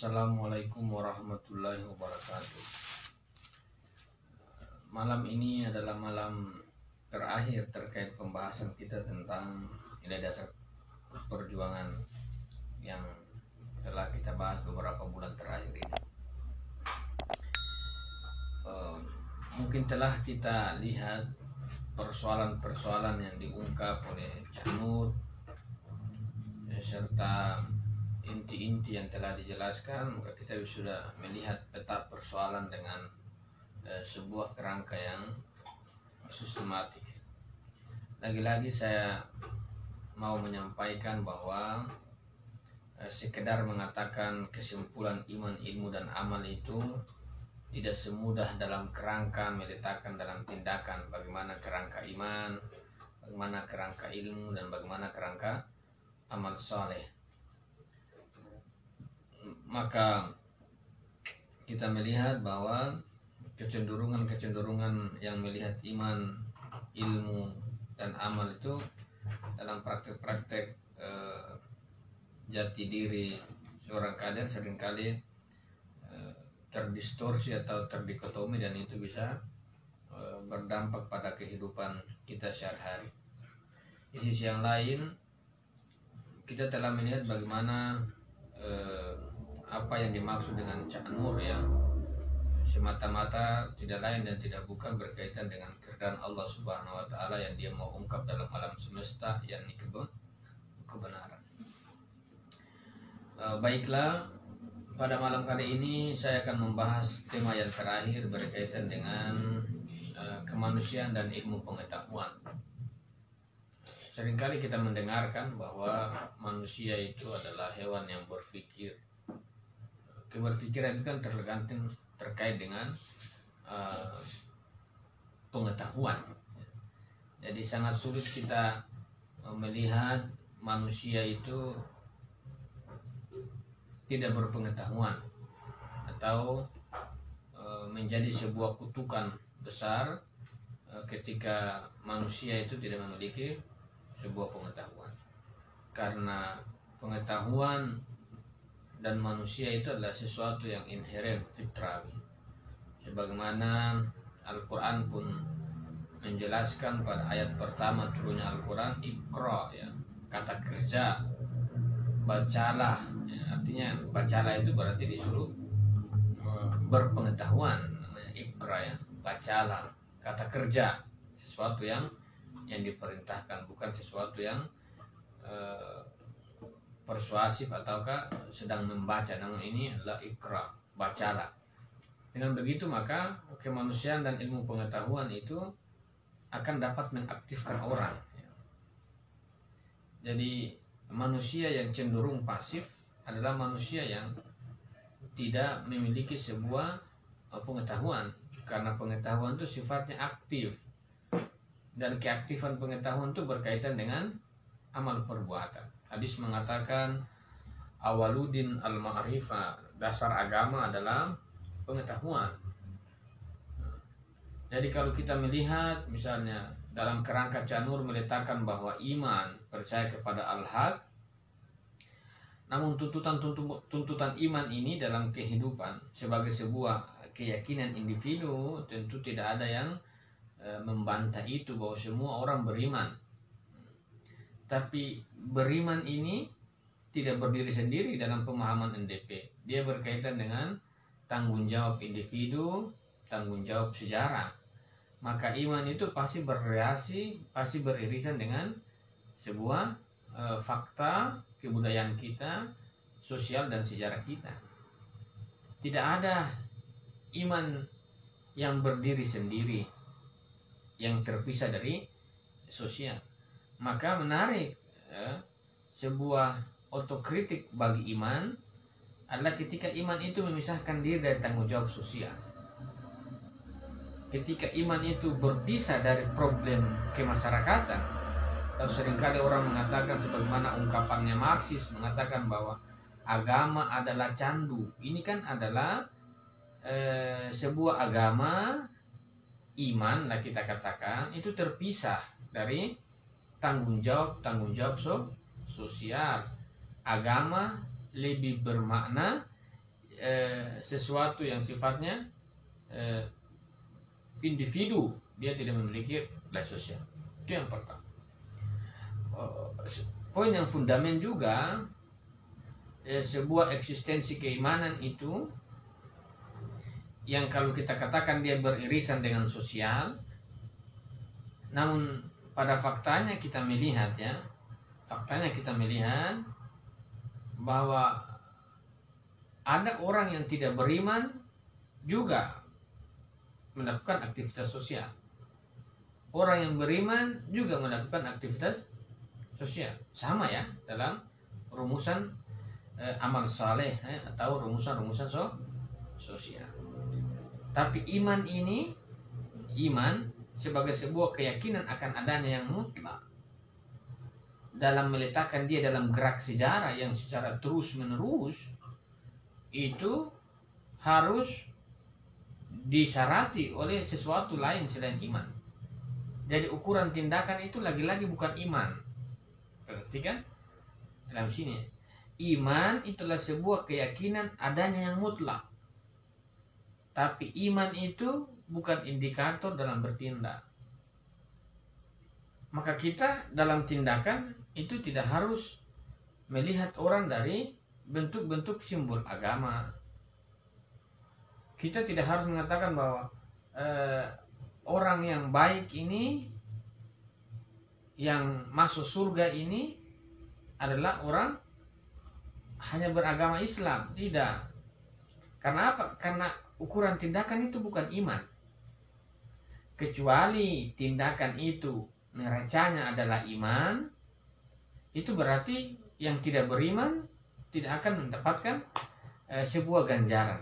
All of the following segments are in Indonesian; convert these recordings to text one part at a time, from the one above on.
Assalamualaikum warahmatullahi wabarakatuh. Malam ini adalah malam terakhir terkait pembahasan kita tentang nilai dasar perjuangan yang telah kita bahas beberapa bulan terakhir ini. Mungkin telah kita lihat persoalan-persoalan yang diungkap oleh Cak Nur serta inti-inti yang telah dijelaskan. Maka kita sudah melihat peta persoalan dengan sebuah kerangka yang sistematik. Lagi-lagi saya mau menyampaikan bahwa sekedar mengatakan kesimpulan iman, ilmu, dan amal itu tidak semudah dalam kerangka meletakkan dalam tindakan bagaimana kerangka iman, bagaimana kerangka ilmu, dan bagaimana kerangka amal soleh. Maka kita melihat bahwa kecenderungan yang melihat iman, ilmu, dan amal itu dalam praktek-praktek jati diri seorang kader seringkali terdistorsi atau terdikotomi, dan itu bisa berdampak pada kehidupan kita sehari-hari. Di sisi yang lain, kita telah melihat bagaimana apa yang dimaksud dengan Cak Nur yang semata-mata tidak lain dan tidak bukan berkaitan dengan kehendak Allah Subhanahu wa taala yang dia mau ungkap dalam alam semesta, yakni kebenaran. Baiklah, pada malam kali ini saya akan membahas tema yang terakhir berkaitan dengan kemanusiaan dan ilmu pengetahuan. Seringkali kita mendengarkan bahwa manusia itu adalah hewan yang berpikir. Keberpikiran itu kan terkait dengan pengetahuan. Jadi sangat sulit kita melihat manusia itu tidak berpengetahuan atau menjadi sebuah kutukan besar ketika manusia itu tidak memiliki sebuah pengetahuan. Karena pengetahuan dan manusia itu adalah sesuatu yang inheren, fitrawi. Sebagaimana Al-Quran pun menjelaskan pada ayat pertama turunnya Al-Quran, Iqra, ya, kata kerja, bacalah, ya, artinya bacalah itu berarti disuruh berpengetahuan, namanya Iqra, ya, bacalah, kata kerja, sesuatu yang diperintahkan, bukan sesuatu yang persuasif ataukah sedang membaca. Namun ini adalah Iqra, bacalah. Dengan begitu maka kemanusiaan dan ilmu pengetahuan itu akan dapat mengaktifkan orang. Jadi manusia yang cenderung pasif adalah manusia yang tidak memiliki sebuah pengetahuan, karena pengetahuan itu sifatnya aktif, dan keaktifan pengetahuan itu berkaitan dengan amal perbuatan. Hadis mengatakan awaludin al-ma'rifah, dasar agama adalah pengetahuan. Jadi kalau kita melihat misalnya dalam kerangka Cak Nur meletakkan bahwa iman, percaya kepada al-haq, namun tuntutan iman ini dalam kehidupan sebagai sebuah keyakinan individu, tentu tidak ada yang membantah itu bahwa semua orang beriman. Tapi beriman ini tidak berdiri sendiri dalam pemahaman NDP. Dia berkaitan dengan tanggung jawab individu, tanggung jawab sejarah. Maka iman itu pasti bereaksi, pasti beririsan dengan sebuah fakta kebudayaan kita, sosial dan sejarah kita. Tidak ada iman yang berdiri sendiri, yang terpisah dari sosial. Maka menarik sebuah otokritik bagi iman adalah ketika iman itu memisahkan diri dari tanggung jawab sosial. Ketika iman itu berpisah dari problem kemasyarakatan, atau seringkali orang mengatakan sebagaimana ungkapannya Marxis mengatakan bahwa agama adalah candu. Ini kan adalah sebuah agama, iman lah kita katakan, itu terpisah dari tanggung jawab sosial. Agama lebih bermakna sesuatu yang sifatnya individu, dia tidak memiliki nilai sosial. Itu yang pertama. Poin yang fundamental juga, sebuah eksistensi keimanan itu yang kalau kita katakan dia beririsan dengan sosial, namun pada faktanya kita melihat bahwa ada orang yang tidak beriman juga melakukan aktivitas sosial. Orang yang beriman juga melakukan aktivitas sosial. Sama ya dalam rumusan amal saleh atau rumusan-rumusan sosial. Tapi iman sebagai sebuah keyakinan akan adanya yang mutlak dalam meletakkan dia dalam gerak sejarah yang secara terus-menerus, itu harus disyarat oleh sesuatu lain selain iman. Jadi ukuran tindakan itu lagi-lagi bukan iman. Perhatikan dalam sini. Iman itulah sebuah keyakinan adanya yang mutlak. Tapi iman itu bukan indikator dalam bertindak. Maka kita dalam tindakan itu tidak harus melihat orang dari bentuk-bentuk simbol agama. Kita tidak harus mengatakan bahwa orang yang baik ini, yang masuk surga ini adalah orang hanya beragama Islam. Tidak. Karena apa? Karena ukuran tindakan itu bukan iman. Kecuali tindakan itu neracanya adalah iman, itu berarti yang tidak beriman tidak akan mendapatkan sebuah ganjaran.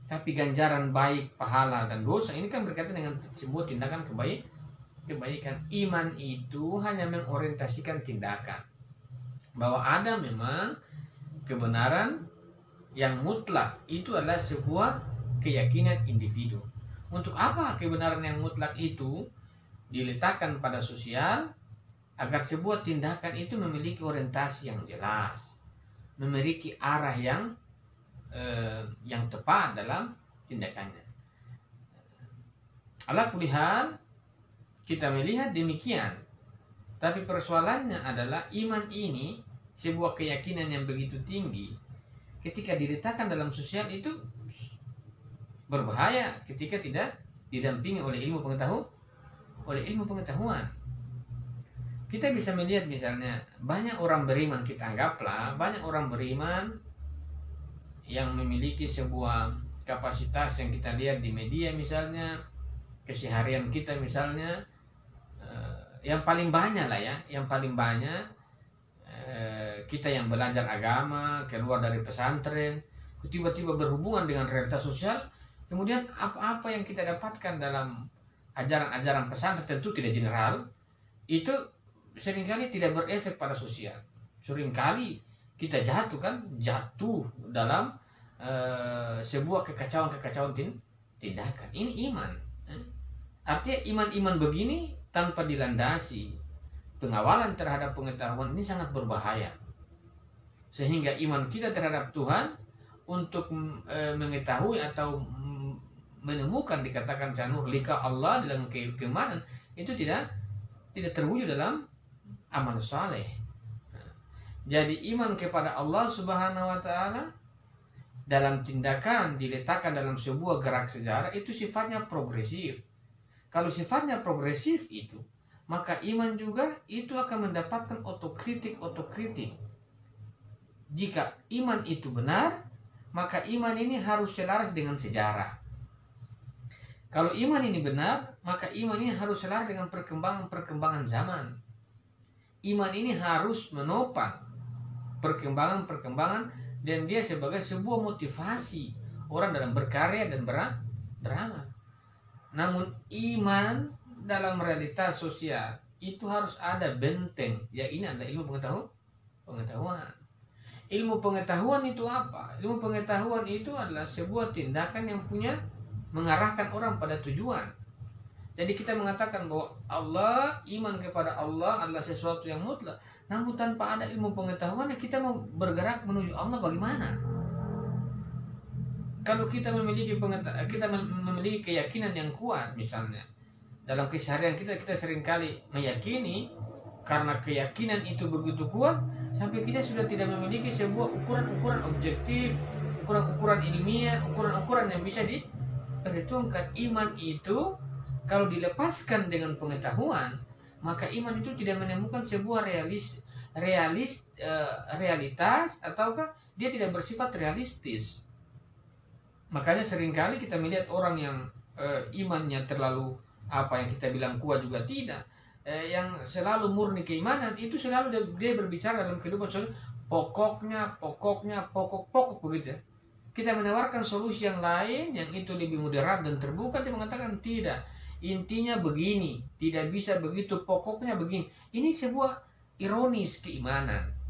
Tapi ganjaran baik, pahala, dan dosa ini kan berkaitan dengan sebuah tindakan kebaikan. Iman itu hanya mengorientasikan tindakan, bahwa ada memang kebenaran yang mutlak, itu adalah sebuah keyakinan individu. Untuk apa kebenaran yang mutlak itu diletakkan pada sosial? Agar sebuah tindakan itu memiliki orientasi yang jelas, memiliki arah yang tepat dalam tindakannya. Ala kulli hal kita melihat demikian. Tapi persoalannya adalah iman ini sebuah keyakinan yang begitu tinggi, ketika diletakkan dalam sosial itu berbahaya ketika tidak didampingi oleh ilmu pengetahuan. Kita bisa melihat misalnya banyak orang beriman, kita anggaplah banyak orang beriman yang memiliki sebuah kapasitas yang kita lihat di media misalnya, keseharian kita misalnya, yang paling banyak lah ya, kita yang belajar agama, keluar dari pesantren, tiba-tiba berhubungan dengan realitas sosial, kemudian apa-apa yang kita dapatkan dalam ajaran-ajaran pesantren, tentu tidak general, itu seringkali tidak berefek pada sosial. Seringkali kita jatuh dalam sebuah kekacauan tindakan. Ini iman. Artinya iman-iman begini tanpa dilandasi pengawalan terhadap pengetahuan ini sangat berbahaya. Sehingga iman kita terhadap Tuhan untuk mengetahui atau menemukan, dikatakan canur lika Allah dalam keimanan, itu tidak terwujud dalam amal saleh. Jadi iman kepada Allah Subhanahu wa taala dalam tindakan diletakkan dalam sebuah gerak sejarah itu sifatnya progresif. Kalau sifatnya progresif itu, maka iman juga itu akan mendapatkan otokritik. Jika iman itu benar, maka iman ini harus selaras dengan sejarah. Kalau iman ini benar, maka iman ini harus selaras dengan perkembangan zaman. Iman ini harus menopang perkembangan dan dia sebagai sebuah motivasi orang dalam berkarya dan beramal. Namun iman dalam realitas sosial itu harus ada benteng. Ya, ini adalah ilmu pengetahuan. Ilmu pengetahuan itu apa? Ilmu pengetahuan itu adalah sebuah tindakan yang mengarahkan orang pada tujuan. Jadi kita mengatakan bahwa iman kepada Allah adalah sesuatu yang mutlak. Namun tanpa ada ilmu pengetahuan, kita mau bergerak menuju Allah bagaimana? Kalau kita memiliki memiliki keyakinan yang kuat, misalnya dalam keseharian kita seringkali meyakini, karena keyakinan itu begitu kuat sampai kita sudah tidak memiliki sebuah ukuran-ukuran objektif, ukuran-ukuran ilmiah, ukuran-ukuran yang bisa diperhitungkan. Iman itu kalau dilepaskan dengan pengetahuan, maka iman itu tidak menemukan sebuah realitas, ataukah dia tidak bersifat realistis. Makanya seringkali kita melihat orang yang imannya terlalu yang kita bilang kuat juga tidak, yang selalu murni keimanan, itu selalu dia berbicara dalam kehidupan pokok begitu ya. Kita menawarkan solusi yang lain yang itu lebih moderat dan terbuka, dia mengatakan tidak, intinya begini, tidak bisa begitu, pokoknya begini. Ini sebuah ironis keimanan.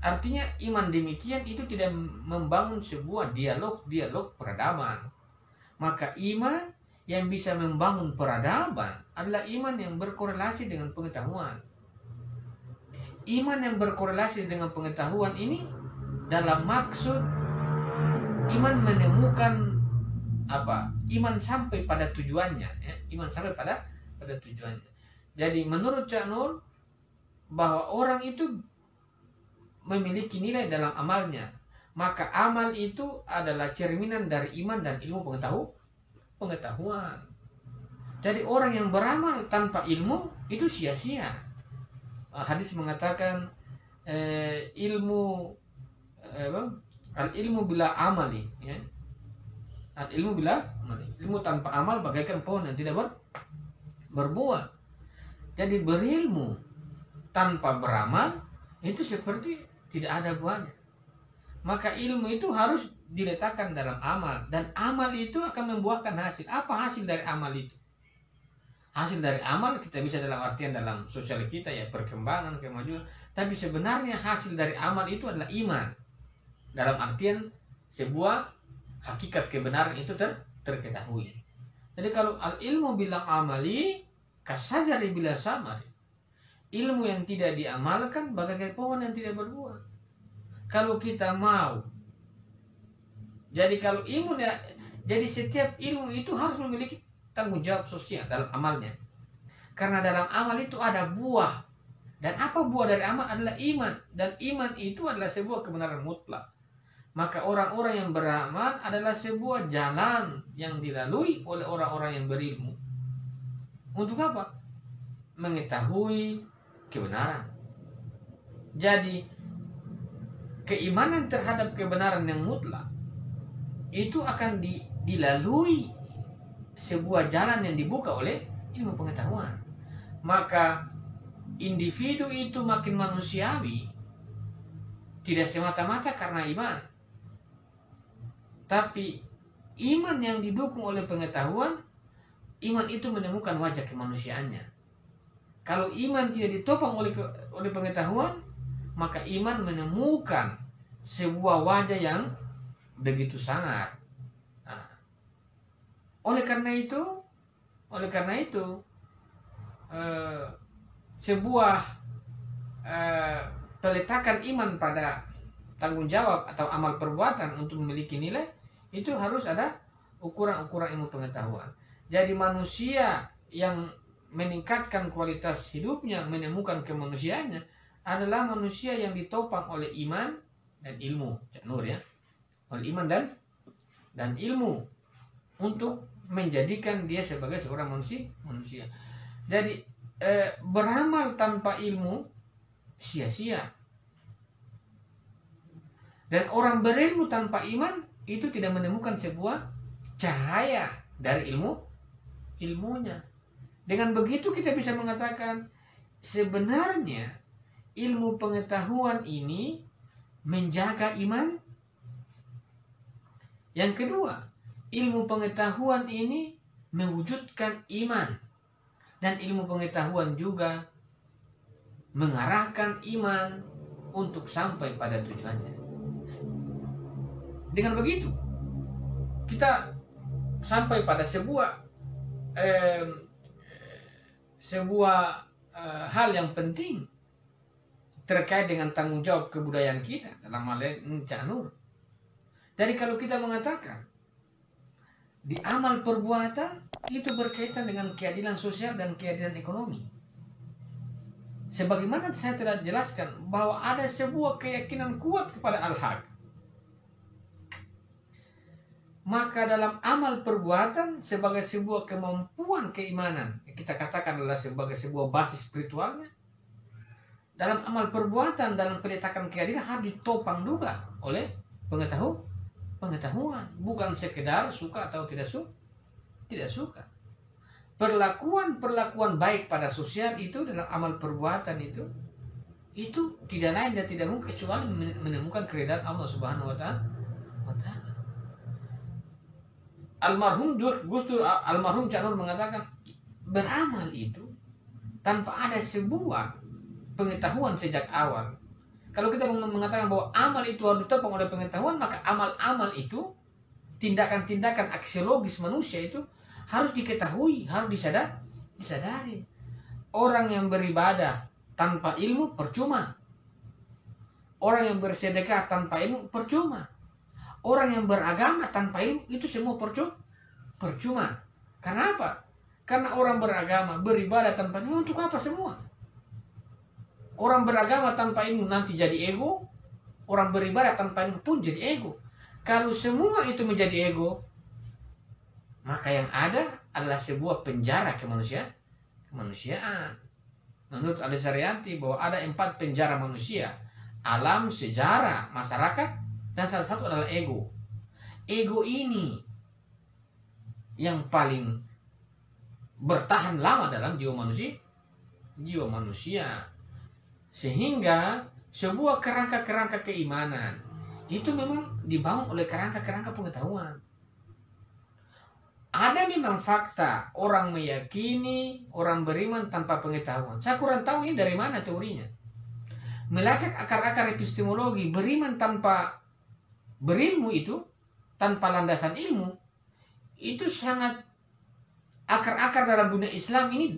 Artinya iman demikian itu tidak membangun sebuah dialog peradaban. Maka iman yang bisa membangun peradaban adalah iman yang berkorelasi dengan pengetahuan. Iman yang berkorelasi dengan pengetahuan ini dalam maksud iman menemukan iman sampai pada tujuannya, ya. Iman sampai pada tujuannya. Jadi menurut Cak Nur, bahwa orang itu memiliki nilai dalam amalnya, maka amal itu adalah cerminan dari iman dan ilmu pengetahuan. Jadi orang yang beramal tanpa ilmu itu sia-sia. Hadis mengatakan al-ilmu bila amali, ya. Al-ilmu bila amali. Ilmu tanpa amal bagaikan pohon yang tidak berbuah. Jadi berilmu tanpa beramal itu seperti tidak ada buahnya. Maka ilmu itu harus diletakkan dalam amal, dan amal itu akan membuahkan hasil. Apa hasil dari amal itu? Hasil dari amal kita bisa dalam artian dalam sosial kita, ya, perkembangan, kemajuan. Tapi sebenarnya hasil dari amal itu adalah iman. Dalam artian sebuah hakikat kebenaran itu terketahui. Jadi kalau al-ilmu bilang amali, kasajari bila samari. Ilmu yang tidak diamalkan bagaikan pohon yang tidak berbuah. Kalau kita mau, jadi kalau ilmu, jadi setiap ilmu itu harus memiliki tanggung jawab sosial dalam amalnya. Karena dalam amal itu ada buah. Dan apa buah dari amal adalah iman. Dan iman itu adalah sebuah kebenaran mutlak. Maka orang-orang yang beramal adalah sebuah jalan yang dilalui oleh orang-orang yang berilmu. Untuk apa? Mengetahui kebenaran. Jadi keimanan terhadap kebenaran yang mutlak itu akan dilalui sebuah jalan yang dibuka oleh ilmu pengetahuan. Maka individu itu makin manusiawi tidak semata-mata karena iman, tapi iman yang didukung oleh pengetahuan, iman itu menemukan wajah kemanusiaannya. Kalau iman tidak ditopang oleh pengetahuan, maka iman menemukan sebuah wajah yang begitu sangar. Nah, oleh karena itu, sebuah peletakan iman pada tanggung jawab atau amal perbuatan untuk memiliki nilai itu harus ada ukuran-ukuran ilmu pengetahuan. Jadi manusia yang meningkatkan kualitas hidupnya, menemukan kemanusiaannya, adalah manusia yang ditopang oleh iman dan ilmu, Cak Nur, ya, oleh iman dan ilmu untuk menjadikan dia sebagai seorang manusia. Jadi beramal tanpa ilmu sia-sia. Dan orang berilmu tanpa iman itu tidak menemukan sebuah cahaya dari ilmunya. Dengan begitu kita bisa mengatakan sebenarnya ilmu pengetahuan ini menjaga iman. Yang kedua, ilmu pengetahuan ini mewujudkan iman. Dan ilmu pengetahuan juga mengarahkan iman untuk sampai pada tujuannya. Dengan begitu, kita sampai pada sebuah hal yang penting terkait dengan tanggung jawab kebudayaan kita dalam hal ini, Cak Nur. Jadi kalau kita mengatakan di amal perbuatan itu berkaitan dengan keadilan sosial dan keadilan ekonomi. Sebagaimana saya telah jelaskan bahwa ada sebuah keyakinan kuat kepada al-haq. Maka dalam amal perbuatan sebagai sebuah kemampuan keimanan, kita katakan adalah sebagai sebuah basis spiritualnya. Dalam amal perbuatan, dalam peletakan keadilan harus ditopang juga oleh pengetahuan, bukan sekedar suka atau tidak suka. Perlakuan baik pada sosial itu dalam amal perbuatan itu tidak lain dan tidak mungkin kecuali menemukan keridhaan Allah Subhanahu wa taala. Almarhum Gus Dur, almarhum Cak Nur mengatakan beramal itu tanpa ada sebuah pengetahuan sejak awal. Kalau kita mengatakan bahwa amal itu harus ditopang oleh pengetahuan, maka amal-amal itu, tindakan-tindakan aksiologis manusia itu harus diketahui, harus disadari. Orang yang beribadah tanpa ilmu percuma. Orang yang bersedekah tanpa ilmu percuma. Orang yang beragama tanpa ilmu itu semua percuma. Kenapa? Karena orang beragama, beribadah tanpa ilmu untuk apa semua? Orang beragama tanpa ilmu nanti jadi ego. Orang beribadah tanpa ilmu pun jadi ego. Kalau semua itu menjadi ego, maka yang ada adalah sebuah penjara kemanusiaan. Menurut Adi Saryanti bahwa ada 4 penjara manusia: alam, sejarah, masyarakat, dan salah satu adalah ego. Ego ini yang paling bertahan lama dalam jiwa manusia. Sehingga sebuah kerangka-kerangka keimanan itu memang dibangun oleh kerangka-kerangka pengetahuan. Ada memang fakta orang meyakini, orang beriman tanpa pengetahuan. Saya kurang tahu ini dari mana teorinya. Melacak akar-akar epistemologi beriman tanpa berilmu itu, tanpa landasan ilmu, itu sangat akar-akar dalam dunia Islam ini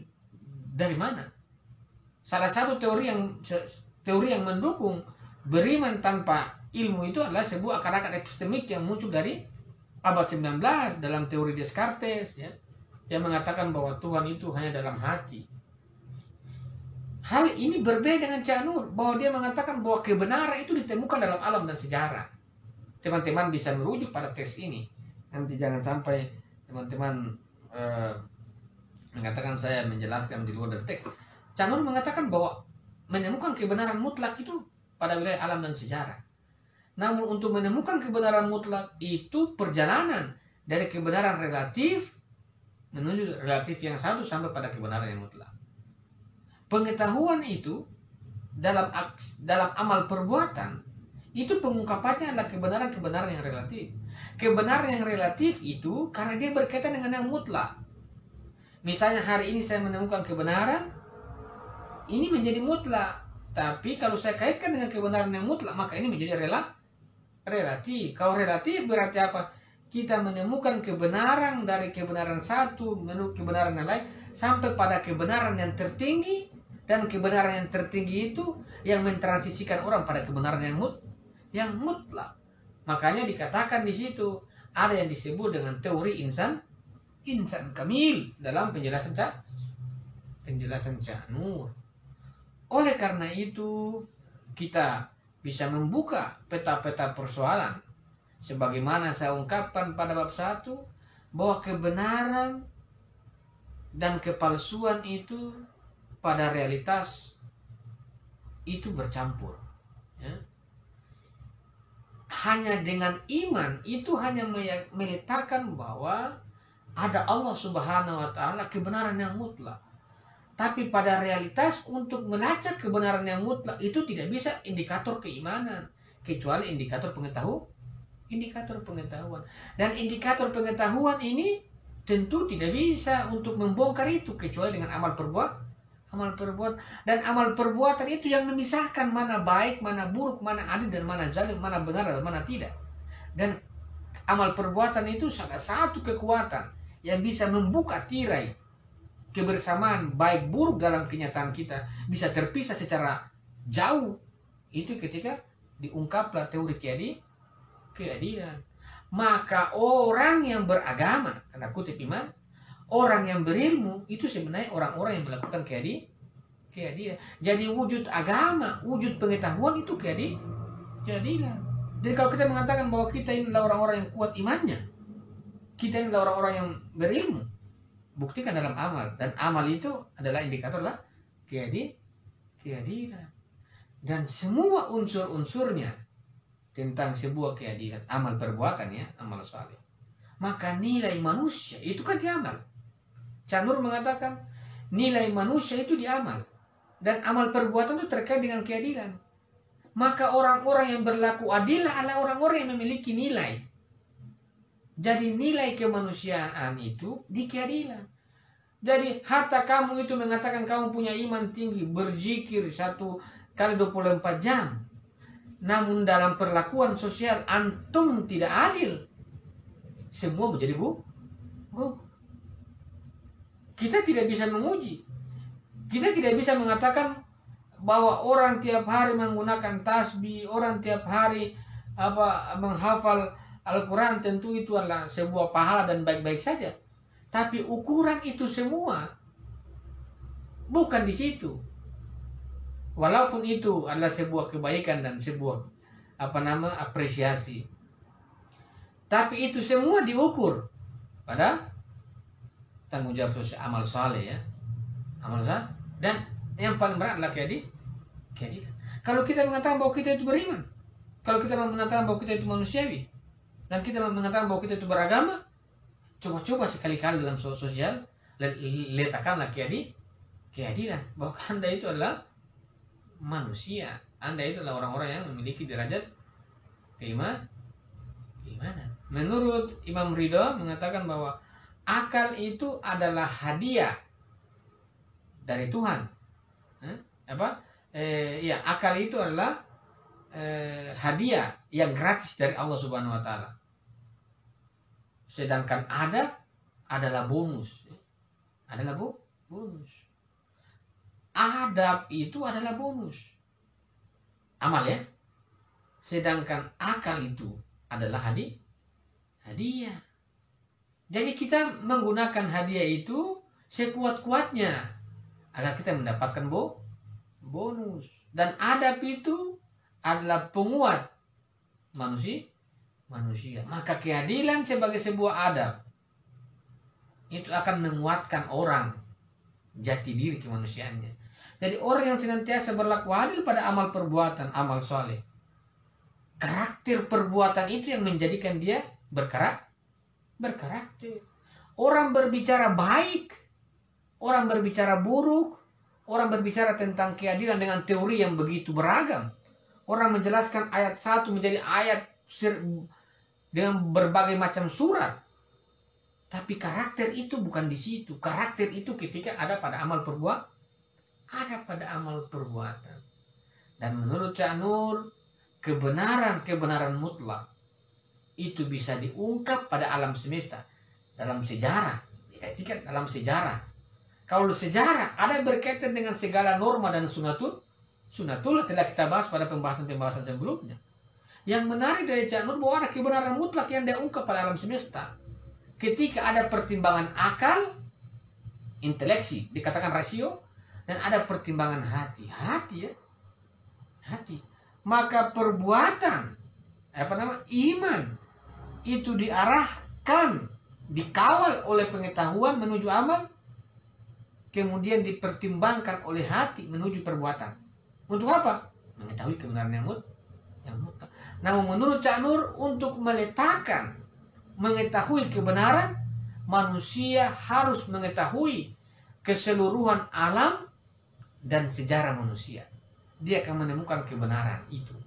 dari mana? Salah satu teori yang mendukung beriman tanpa ilmu itu adalah sebuah akar-akar epistemik yang muncul dari abad 19 dalam teori Descartes, ya, yang mengatakan bahwa Tuhan itu hanya dalam hati. Hal ini berbeda dengan Cak Nur, bahwa dia mengatakan bahwa kebenaran itu ditemukan dalam alam dan sejarah. Teman-teman bisa merujuk pada teks ini. Nanti jangan sampai teman-teman mengatakan saya menjelaskan di luar dari teks. Cak Nur mengatakan bahwa menemukan kebenaran mutlak itu pada wilayah alam dan sejarah. Namun untuk menemukan kebenaran mutlak itu perjalanan dari kebenaran relatif menuju relatif yang satu sampai pada kebenaran yang mutlak. Pengetahuan itu dalam amal perbuatan itu pengungkapannya adalah kebenaran-kebenaran yang relatif. Kebenaran yang relatif itu karena dia berkaitan dengan yang mutlak. Misalnya hari ini saya menemukan kebenaran, ini menjadi mutlak. Tapi kalau saya kaitkan dengan kebenaran yang mutlak, maka ini menjadi relatif. Kalau relatif berarti apa? Kita menemukan kebenaran dari kebenaran satu menuju kebenaran yang lain sampai pada kebenaran yang tertinggi, dan kebenaran yang tertinggi itu yang mentransisikan orang pada kebenaran yang mutlak. Makanya dikatakan di situ ada yang disebut dengan teori insan kamil dalam penjelasan Cak Nur. Oleh karena itu, kita bisa membuka peta-peta persoalan. Sebagaimana saya ungkapkan pada bab 1, bahwa kebenaran dan kepalsuan itu pada realitas itu bercampur. Ya. Hanya dengan iman itu hanya meletakkan bahwa ada Allah Subhanahu wa taala, kebenaran yang mutlak. Tapi pada realitas untuk melacak kebenaran yang mutlak itu tidak bisa indikator keimanan, kecuali indikator pengetahuan. Dan indikator pengetahuan ini tentu tidak bisa untuk membongkar itu kecuali dengan amal perbuatan. Dan amal perbuatan itu yang memisahkan mana baik, mana buruk, mana adil dan mana zalim, mana benar dan mana tidak. Dan amal perbuatan itu salah satu kekuatan yang bisa membuka tirai kebersamaan baik buruk dalam kenyataan kita bisa terpisah secara jauh. Itu ketika diungkaplah teori keadilan. Maka orang yang beragama, tanda kutip iman, orang yang berilmu, itu sebenarnya orang-orang yang melakukan keadilan. Jadi wujud agama, wujud pengetahuan itu keadilan. Jadi kalau kita mengatakan bahwa kita ini adalah orang-orang yang kuat imannya, kita ini adalah orang-orang yang berilmu, buktikan dalam amal. Dan amal itu adalah indikator lah keadilan. Dan semua unsur-unsurnya tentang sebuah keadilan, amal perbuatan ya, amal saleh. Maka nilai manusia itu kan di amal. Cak Nur mengatakan nilai manusia itu di amal. Dan amal perbuatan itu terkait dengan keadilan. Maka orang-orang yang berlaku adil adalah orang-orang yang memiliki nilai. Jadi nilai kemanusiaan itu di keadilan. Jadi hatta kamu itu mengatakan kamu punya iman tinggi, berzikir 1 kali 24 jam. Namun dalam perlakuan sosial antum tidak adil. Semua menjadi kita tidak bisa menguji. Kita tidak bisa mengatakan bahwa orang tiap hari menggunakan tasbih, orang tiap hari menghafal Al-Quran, tentu itu adalah sebuah pahala dan baik-baik saja. Tapi ukuran itu semua bukan di situ. Walaupun itu adalah sebuah kebaikan dan sebuah apresiasi. Tapi itu semua diukur pada tanggung jawab sosial, amal saleh ya. Amal saleh. Dan yang paling berat adalah keadilan. Kalau kita mengatakan bahwa kita itu beriman, kalau kita mengatakan bahwa kita itu manusiawi, dan kita mengatakan bahwa kita itu beragama, coba-coba sekali-kali dalam sosial letakkanlah keadilan. Bahwa Anda itu adalah manusia, Anda itu adalah orang-orang yang memiliki derajat keimanan. Menurut Imam Ridho mengatakan bahwa akal itu adalah hadiah dari Tuhan. Akal itu adalah hadiah yang gratis dari Allah Subhanahu wa taala. Sedangkan adab adalah bonus. Bonus. Adab itu adalah bonus. Amal ya. Sedangkan akal itu adalah hadiah. Jadi kita menggunakan hadiah itu sekuat-kuatnya agar kita mendapatkan bonus. Dan adab itu adalah penguat manusia. Maka keadilan sebagai sebuah adab itu akan menguatkan orang jati diri kemanusiaannya. Jadi orang yang senantiasa berlaku adil pada amal perbuatan, amal soleh, karakter perbuatan itu yang menjadikan dia berkarakter. Orang berbicara baik, orang berbicara buruk, orang berbicara tentang keadilan dengan teori yang begitu beragam. Orang menjelaskan ayat 1 menjadi ayat dengan berbagai macam surat. Tapi karakter itu bukan di situ. Karakter itu ketika ada pada amal perbuatan. Dan menurut Cak Nur, kebenaran mutlak itu bisa diungkap pada alam semesta, dalam sejarah. Dikaitkan dalam sejarah. Kalau sejarah ada berkaitan dengan segala norma dan sunatullah telah kita bahas pada pembahasan sebelumnya. Yang menarik dari Cak Nur bahwa ada kebenaran mutlak yang diungkap pada alam semesta. Ketika ada pertimbangan akal, inteleksi, dikatakan rasio, dan ada pertimbangan hati. Maka perbuatan, iman itu diarahkan, dikawal oleh pengetahuan menuju amal, kemudian dipertimbangkan oleh hati menuju perbuatan. Untuk apa? Mengetahui kebenaran yang mutlak. Namun menurut Cak Nur, untuk mengetahui kebenaran, manusia harus mengetahui keseluruhan alam dan sejarah manusia. Dia akan menemukan kebenaran itu.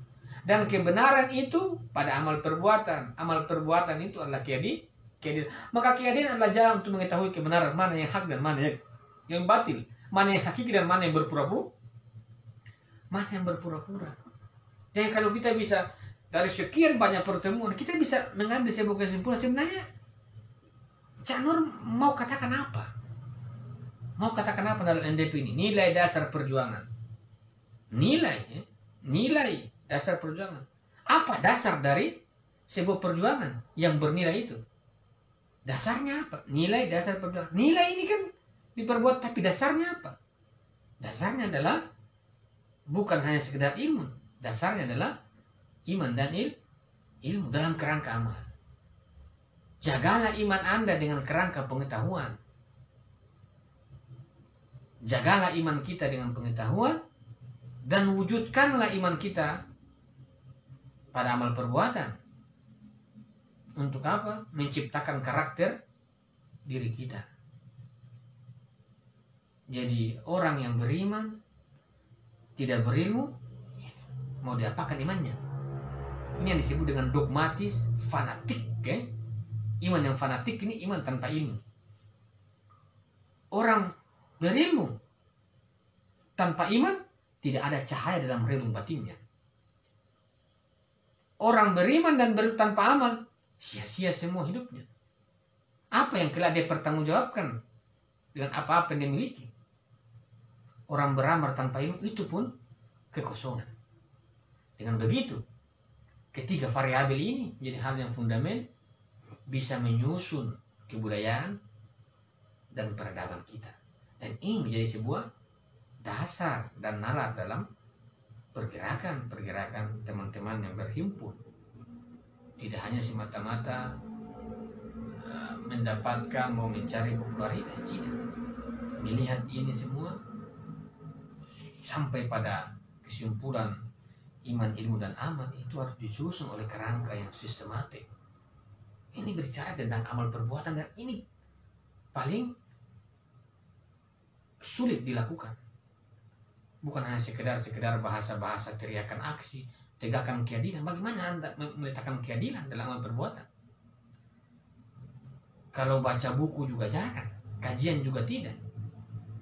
Dan kebenaran itu pada amal perbuatan. Amal perbuatan itu adalah keadilan. Maka keadilan adalah jalan untuk mengetahui kebenaran, mana yang hak dan mana yang batil, mana yang hakiki dan mana yang berpura-pura. Jadi kalau kita bisa dari sekian banyak pertemuan, kita bisa mengambil sebuah kesimpulan. Sebenarnya Cak Nur mau katakan apa? Dalam NDP ini? Nilai dasar perjuangan. Nilai dasar perjuangan. Apa dasar dari sebuah perjuangan yang bernilai itu. Dasarnya apa? Nilai dasar perjuangan. Nilai ini kan diperbuat, tapi dasarnya apa? Dasarnya adalah bukan hanya sekedar ilmu. Dasarnya adalah iman dan ilmu dalam kerangka amal. Jagalah iman Anda dengan kerangka pengetahuan. Jagalah iman kita dengan pengetahuan dan wujudkanlah iman kita pada amal perbuatan. Untuk apa? Menciptakan karakter diri kita. Jadi orang yang beriman tidak berilmu, mau diapakan imannya? Ini yang disebut dengan dogmatis, fanatik. Iman yang fanatik ini iman tanpa ilmu. Orang berilmu tanpa iman, tidak ada cahaya dalam relung batinnya. Orang beriman dan tanpa amal, sia-sia semua hidupnya. Apa yang kelak dia pertanggungjawabkan dengan apa-apa yang dia miliki? Orang beramal tanpa ilmu itu pun kekosongan. Dengan begitu, ketiga variabel ini menjadi hal yang fundamental, bisa menyusun kebudayaan dan peradaban kita. Dan ini menjadi sebuah dasar dan nalar dalam pergerakan teman-teman yang berhimpun. Tidak hanya semata-mata mendapatkan mau mencari popularitas, tidak. Melihat ini semua sampai pada kesimpulan iman, ilmu, dan amal itu harus disusun oleh kerangka yang sistematik. Ini berbicara tentang amal perbuatan dan ini paling sulit dilakukan. Bukan hanya sekedar bahasa-bahasa teriakan aksi, tegakkan keadilan. Bagaimana Anda meletakkan keadilan dalam amal perbuatan? Kalau baca buku juga jarang, kajian juga tidak.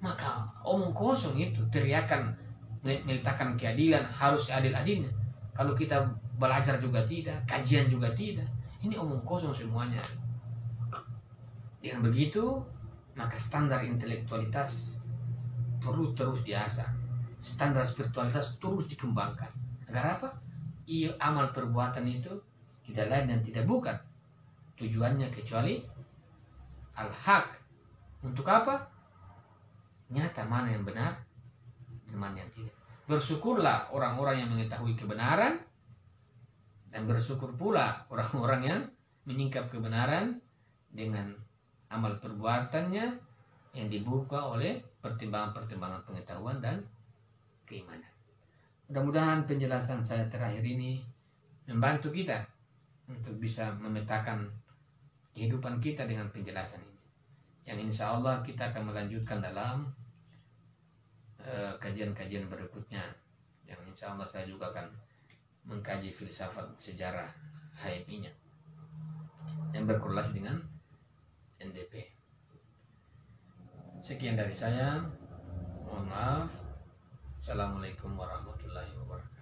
Maka omong kosong itu, teriakan meletakkan keadilan harus adil-adilnya. Kalau kita belajar juga tidak, kajian juga tidak. Ini omong kosong semuanya. Dengan begitu, maka standar intelektualitas perlu terus diasah. Standar spiritualitas terus dikembangkan. Agar apa? Amal perbuatan itu tidak lain dan tidak bukan tujuannya kecuali al-haq. Untuk apa? Nyata mana yang benar dan mana yang tidak. Bersyukurlah orang-orang yang mengetahui kebenaran, dan bersyukur pula orang-orang yang menyingkap kebenaran dengan amal perbuatannya yang dibuka oleh pertimbangan-pertimbangan pengetahuan dan keimanan. Mudah-mudahan penjelasan saya terakhir ini membantu kita untuk bisa memetakan kehidupan kita dengan penjelasan ini. Yang insya Allah kita akan melanjutkan dalam kajian-kajian berikutnya. Yang insya Allah saya juga akan mengkaji filsafat sejarah HMI-nya yang berkorelasi dengan NDP. Sekian dari saya. Mohon maaf. Assalamualaikum warahmatullahi wabarakatuh.